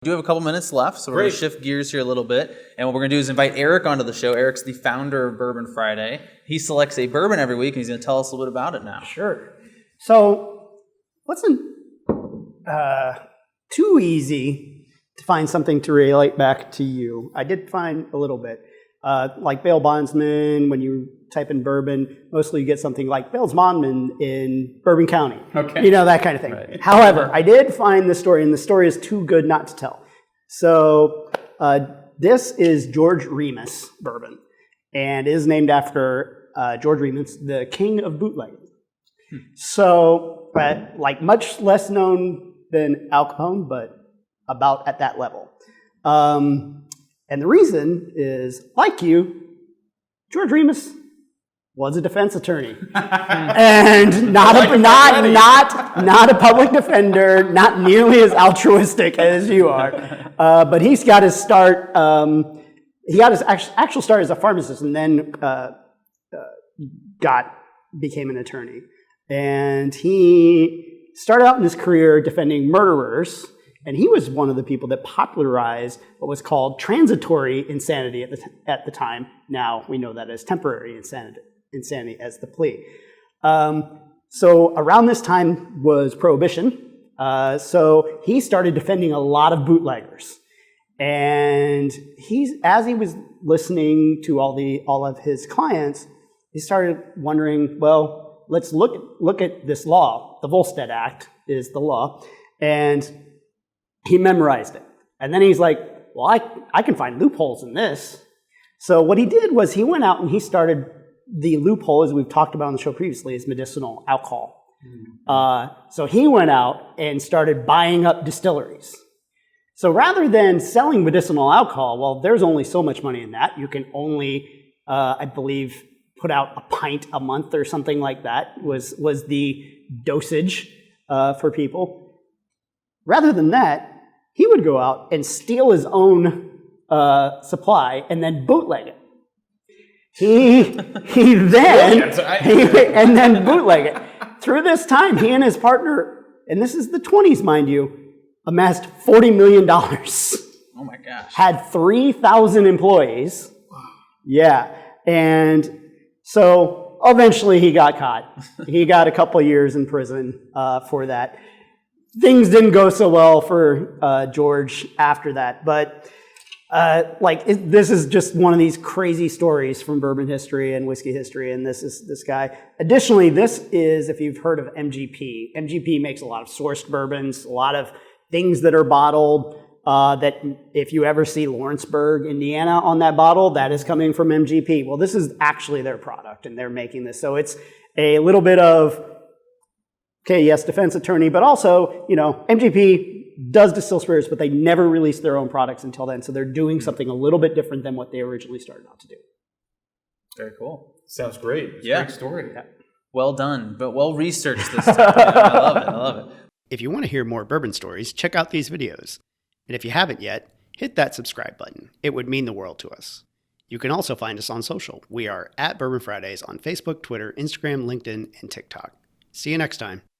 We do have a couple minutes left, so we're going to shift gears here a little bit. And what we're going to do is invite Eric onto the show. Eric's the founder of Bourbon Friday. He selects a bourbon every week, and he's going to tell us a little bit about it now. Sure. So, wasn't too easy to find something to relate back to you. I did find a little bit. Like bail bondsman, when you type in bourbon, mostly you get something like bail bondsman in Bourbon County. Okay. You know, that kind of thing. Right. However, I did find the story, and the story is too good not to tell. So this is George Remus Bourbon, and is named after George Remus, the king of bootlegging. So, like much less known than Al Capone, but about at that level. And the reason is, like you, George Remus was a defense attorney, and not a public defender, not nearly as altruistic as you are. But he's got his start. He got his actual start as a pharmacist, and then became an attorney. And he started out in his career defending murderers. And he was one of the people that popularized what was called transitory insanity at the time. Now we know that as temporary insanity as the plea. So around this time was Prohibition. So he started defending a lot of bootleggers. And as he was listening to all of his clients, he started wondering, well, let's look at this law. The Volstead Act is the law. And he memorized it. And then he's like, well, I can find loopholes in this. So what he did was he went out and he started the loophole, as we've talked about on the show previously, is medicinal alcohol. So he went out and started buying up distilleries. So rather than selling medicinal alcohol, well, there's only so much money in that. You can only, I believe, put out a pint a month or something like that was the dosage for people. Rather than that, he would go out and steal his own supply and then bootleg it. And then bootleg it. Through this time, he and his partner, and this is the 20s, mind you, amassed $40 million. Oh my gosh. Had 3,000 employees. Yeah. And so eventually he got caught. He got a couple years in prison for that. Things didn't go so well for George after that, but this is just one of these crazy stories from bourbon history and whiskey history, and this is this guy. Additionally, this is, if you've heard of MGP, MGP makes a lot of sourced bourbons, a lot of things that are bottled, that if you ever see Lawrenceburg, Indiana on that bottle, that is coming from MGP. Well, this is actually their product, and they're making this. So it's a little bit of, okay, yes, defense attorney, but also, MGP does distill spirits, but they never released their own products until then. So they're doing something a little bit different than what they originally started out to do. Very cool. Sounds great. It's a great story. Yeah. Well done, but well researched this time. I love it. If you want to hear more bourbon stories, check out these videos. And if you haven't yet, hit that subscribe button. It would mean the world to us. You can also find us on social. We are at Bourbon Fridays on Facebook, Twitter, Instagram, LinkedIn, and TikTok. See you next time.